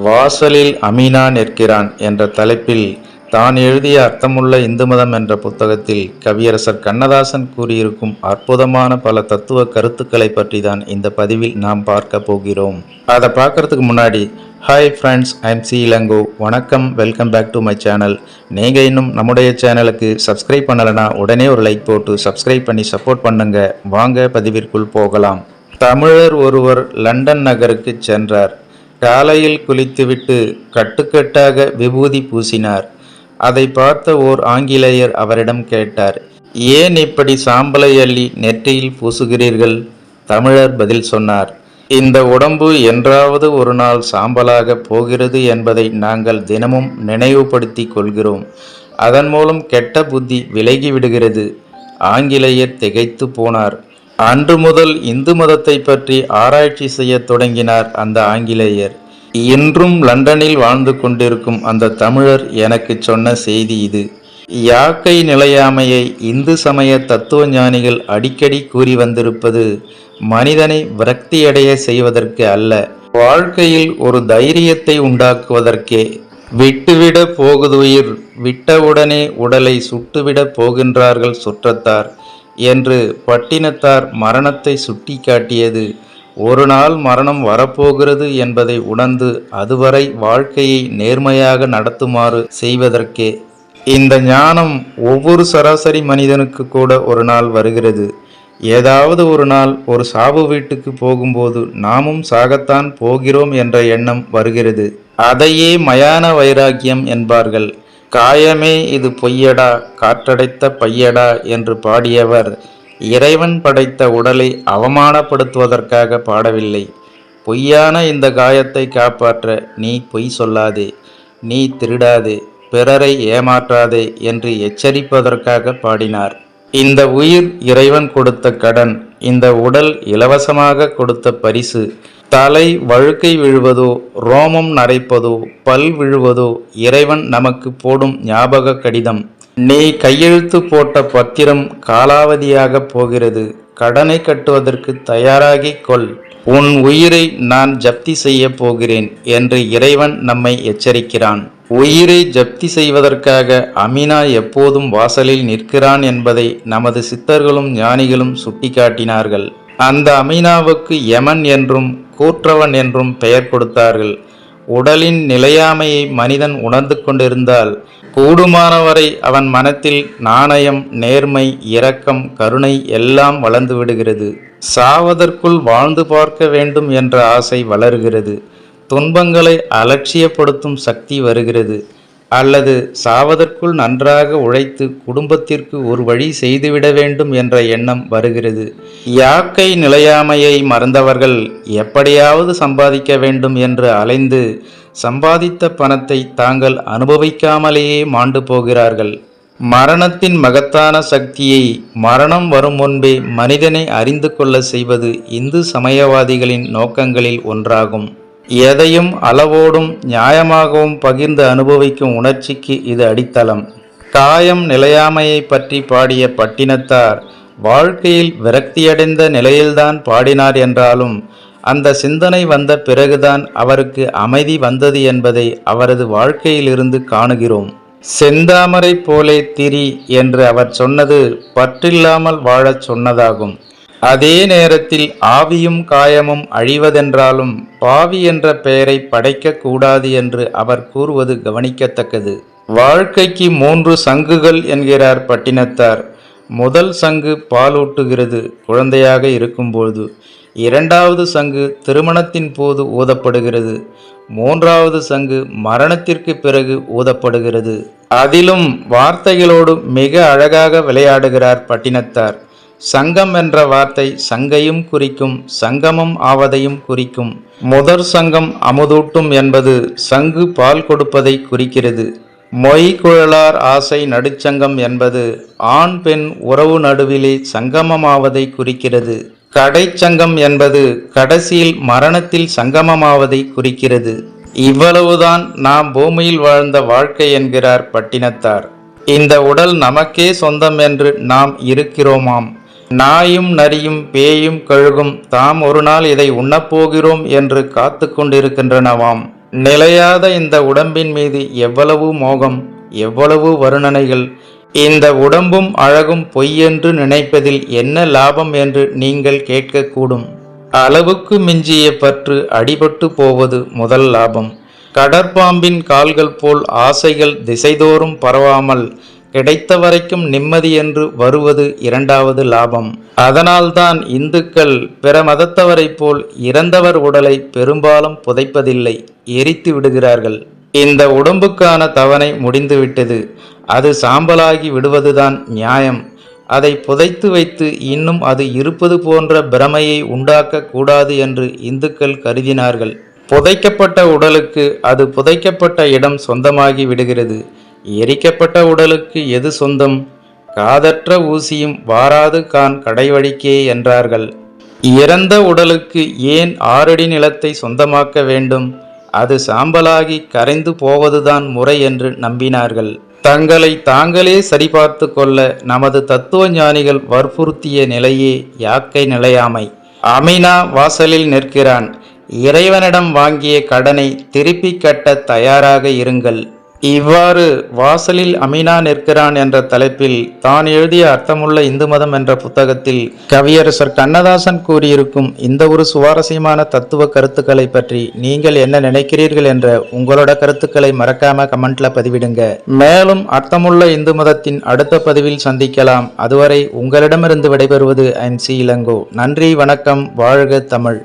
வாசலில் அமீனா நிற்கிறான் என்ற தலைப்பில் தான் எழுதிய அர்த்தமுள்ள இந்து மதம் என்ற புத்தகத்தில் கவியரசர் கண்ணதாசன் கூறியிருக்கும் அற்புதமான பல தத்துவ கருத்துக்களை பற்றி தான் இந்த பதிவில் நாம் பார்க்க போகிறோம். அதை பார்க்கறதுக்கு முன்னாடி hi friends, I'm C Elango. வணக்கம், welcome back to my channel. நீங்கள் இன்னும் நம்முடைய சேனலுக்கு சப்ஸ்கிரைப் பண்ணலைன்னா உடனே ஒரு லைக் போட்டு சப்ஸ்கிரைப் பண்ணி சப்போர்ட் பண்ணுங்க. வாங்க பதிவிற்குள் போகலாம். தமிழர் ஒருவர் லண்டன் நகருக்கு சென்றார். காலையில் குளித்துவிட்டு கட்டுக்கட்டாக விபூதி பூசினார். அதை பார்த்த ஓர் ஆங்கிலேயர் அவரிடம் கேட்டார், ஏன் இப்படி சாம்பலை அள்ளி நெற்றியில் பூசுகிறீர்கள்? தமிழர் பதில் சொன்னார், இந்த உடம்பு என்றாவது ஒரு நாள் சாம்பலாக போகிறது என்பதை நாங்கள் தினமும் நினைவுபடுத்தி கொள்கிறோம். அதன் மூலம் கெட்ட புத்தி விலகிவிடுகிறது. ஆங்கிலேயர் திகைத்து போனார். அன்று முதல் இந்து மதத்தை பற்றி ஆராய்ச்சி செய்ய தொடங்கினார் அந்த ஆங்கிலேயர். இன்றும் லண்டனில் வாழ்ந்து கொண்டிருக்கும் அந்த தமிழர் எனக்கு சொன்ன செய்தி இது. யாக்கை நிலையாமையை இந்து சமய தத்துவ ஞானிகள் அடிக்கடி கூறி வந்திருப்பது மனிதனை விரக்தியடைய செய்வதற்கு அல்ல, வாழ்க்கையில் ஒரு தைரியத்தை உண்டாக்குவதற்கே. விட்டுவிட போகுதுயிர், விட்டவுடனே உடலை சுட்டுவிட போகின்றார்கள் சுற்றத்தார் என்று பட்டினத்தார் மரணத்தை சுட்டி காட்டியது ஒரு நாள் மரணம் வரப்போகிறது என்பதை உணர்ந்து அதுவரை வாழ்க்கையை நேர்மையாக நடத்துமாறு செய்வதற்கே. இந்த ஞானம் ஒவ்வொரு சராசரி மனிதனுக்கு கூட ஒரு நாள் வருகிறது. ஏதாவது ஒரு நாள் ஒரு சாவு வீட்டுக்கு போகும்போது நாமும் சாகத்தான் போகிறோம் என்ற எண்ணம் வருகிறது. அதையே மயான வைராக்கியம் என்பார்கள். காயமே இது பொய்யடா, காற்றடைத்த பையடா என்று பாடியவர் இறைவன் படைத்த உடலை அவமானப்படுத்துவதற்காக பாடவில்லை. பொய்யான இந்த காயத்தை காப்பாற்ற நீ பொய் சொல்லாதே, நீ திருடாதே, பிறரை ஏமாற்றாதே என்று எச்சரிப்பதற்காக பாடினார். இந்த உயிர் இறைவன் கொடுத்த கடன், இந்த உடல் இலவசமாக கொடுத்த பரிசு. தலை வழுக்கை விழுவதோ, ரோமம் நரைப்பதோ, பல் விழுவதோ இறைவன் நமக்கு போடும் ஞாபக கடிதம். நீ கையெழுத்து போட்ட பத்திரம் காலாவதியாக போகிறது. கடனை கட்டுவதற்கு தயாராகி கொள். உன் உயிரை நான் ஜப்தி செய்ய போகிறேன் என்று இறைவன் நம்மை எச்சரிக்கிறான். உயிரை ஜப்தி செய்வதற்காக அமீனா எப்போதும் வாசலில் நிற்கிறான் என்பதை நமது சித்தர்களும் ஞானிகளும் சுட்டிக்காட்டினார்கள். அந்த அமீனாவுக்கு யமன் என்றும் கூற்றவன் என்றும் பெயர் கொடுத்தார்கள். உடலின் நிலையாமையை மனிதன் உணர்ந்து கொண்டிருந்தால் கூடுமானவரை அவன் மனத்தில் நாணயம், நேர்மை, இரக்கம், கருணை எல்லாம் வளர்ந்து விடுகிறது. சாவதற்குள் வாழ்ந்து பார்க்க வேண்டும் என்ற ஆசை வளர்கிறது. துன்பங்களை அலட்சியப்படுத்தும் சக்தி வருகிறது. அல்லது சாவதற்குள் நன்றாக உழைத்து குடும்பத்திற்கு ஒரு வழி செய்துவிட வேண்டும் என்ற எண்ணம் வருகிறது. யாக்கை நிலையாமையை மறந்தவர்கள் எப்படியாவது சம்பாதிக்க வேண்டும் என்று அலைந்து சம்பாதித்த பணத்தை தாங்கள் அனுபவிக்காமலேயே மாண்டு போகிறார்கள். மரணத்தின் மகத்தான சக்தியை மரணம் வரும் முன்பே மனிதனை அறிந்து கொள்ள செய்வது இந்து சமயவாதிகளின் நோக்கங்களில் ஒன்றாகும். எதையும் அளவோடும் நியாயமாகவும் பகிர்ந்து அனுபவிக்கும் உணர்ச்சிக்கு இது அடித்தளம். காயம் நிலையாமையை பற்றி பாடிய பட்டினத்தார் வாழ்க்கையில் விரக்தியடைந்த நிலையில்தான் பாடினார் என்றாலும் அந்த சிந்தனை வந்த பிறகுதான் அவருக்கு அமைதி வந்தது என்பதை அவரது வாழ்க்கையிலிருந்து காணுகிறோம். செந்தாமரை போலே திரி என்று அவர் சொன்னது பற்றில்லாமல் வாழச் சொன்னதாகும். அதே நேரத்தில் ஆவியும் காயமும் அழிவதென்றாலும் பாவி என்ற பெயரை படைக்க கூடாது என்று அவர் கூறுவது கவனிக்கத்தக்கது. வாழ்க்கைக்கு 3 சங்குகள் என்கிறார் பட்டினத்தார். முதல் சங்கு பாலூட்டுகிறது குழந்தையாக இருக்கும்போது. இரண்டாவது சங்கு திருமணத்தின் போது ஊதப்படுகிறது. மூன்றாவது சங்கு மரணத்திற்கு பிறகு ஊதப்படுகிறது. அதிலும் வார்த்தைகளோடு மிக அழகாக விளையாடுகிறார் பட்டினத்தார். சங்கம் என்ற வார்த்தை சங்கையும் குறிக்கும், சங்கமம் ஆவதையும் குறிக்கும். முதற் சங்கம் அமுதூட்டும் என்பது சங்கு பால் கொடுப்பதை குறிக்கிறது. மொய் குழலார் ஆசை நடுச்சங்கம் என்பது ஆண் பெண் உறவு நடுவிலே சங்கமமாவதை குறிக்கிறது. கடைச்சங்கம் என்பது கடைசியில் மரணத்தில் சங்கமமாவதை குறிக்கிறது. இவ்வளவுதான் நாம் பூமியில் வாழ்ந்த வாழ்க்கை என்கிறார் பட்டினத்தார். இந்த உடல் நமக்கே சொந்தம் என்று நாம் இருக்கிறோமாம். நாயும் நரியும் பேயும் கழுகும் தாம் ஒரு நாள் இதை உண்ணப்போகிறோம் என்று காத்து கொண்டிருக்கின்றனவாம். நிலையாத இந்த உடம்பின் மீது எவ்வளவு மோகம், எவ்வளவு வருணனைகள்! இந்த உடம்பும் அழகும் பொய்யென்று நினைப்பதில் என்ன லாபம் என்று நீங்கள் கேட்கக்கூடும். அளவுக்கு மிஞ்சிய பற்று அடிபட்டு போவது முதல் லாபம். கடற்பாம்பின் கால்கள் போல் ஆசைகள் திசைதோறும் பரவாமல் கிடைத்த வரைக்கும் நிம்மதி என்று வருவது இரண்டாவது லாபம். அதனால்தான் இந்துக்கள் பிற மதத்தவரைப் போல் இறந்தவர் உடலை பெரும்பாலும் புதைப்பதில்லை, எரித்து விடுகிறார்கள். இந்த உடம்புக்கான தவணை முடிந்துவிட்டது, அது சாம்பலாகி விடுவதுதான் நியாயம். அதை புதைத்து வைத்து இன்னும் அது இருப்பது போன்ற பிரமையை உண்டாக்க கூடாது என்று இந்துக்கள் கருதினார்கள். புதைக்கப்பட்ட உடலுக்கு அது புதைக்கப்பட்ட இடம் சொந்தமாகி விடுகிறது. எரிக்கப்பட்ட உடலுக்கு எது சொந்தம்? காதற்ற ஊசியும் வாராது கான் கடைவழிக்கே என்றார்கள். இறந்த உடலுக்கு ஏன் 6 அடி நிலத்தை சொந்தமாக்க வேண்டும்? அது சாம்பலாகி கரைந்து போவதுதான் முறை என்று நம்பினார்கள். தங்களை தாங்களே சரிபார்த்து கொள்ள நமது தத்துவ ஞானிகள் வற்புறுத்திய நிலையே யாக்கை நிலையாமை. அமினா வாசலில் நிற்கிறான். இறைவனிடம் வாங்கிய கடனை திருப்பி கட்ட தயாராக இருங்கள். இவ்வாறு வாசலில் அமினா நிற்கிறான் என்ற தலைப்பில் தான் எழுதிய அர்த்தமுள்ள இந்து மதம் என்ற புத்தகத்தில் கவியரசர் கண்ணதாசன் கூறியிருக்கும் இந்த ஒரு சுவாரஸ்யமான தத்துவ கருத்துக்களை பற்றி நீங்கள் என்ன நினைக்கிறீர்கள் என்ற உங்களோட கருத்துக்களை மறக்காம கமெண்ட்ல பதிவிடுங்க. மேலும் அர்த்தமுள்ள இந்து மதத்தின் அடுத்த பதிவில் சந்திக்கலாம். அதுவரை உங்களிடமிருந்து விடைபெறுவது MC இளங்கோ. நன்றி, வணக்கம், வாழ்க தமிழ்.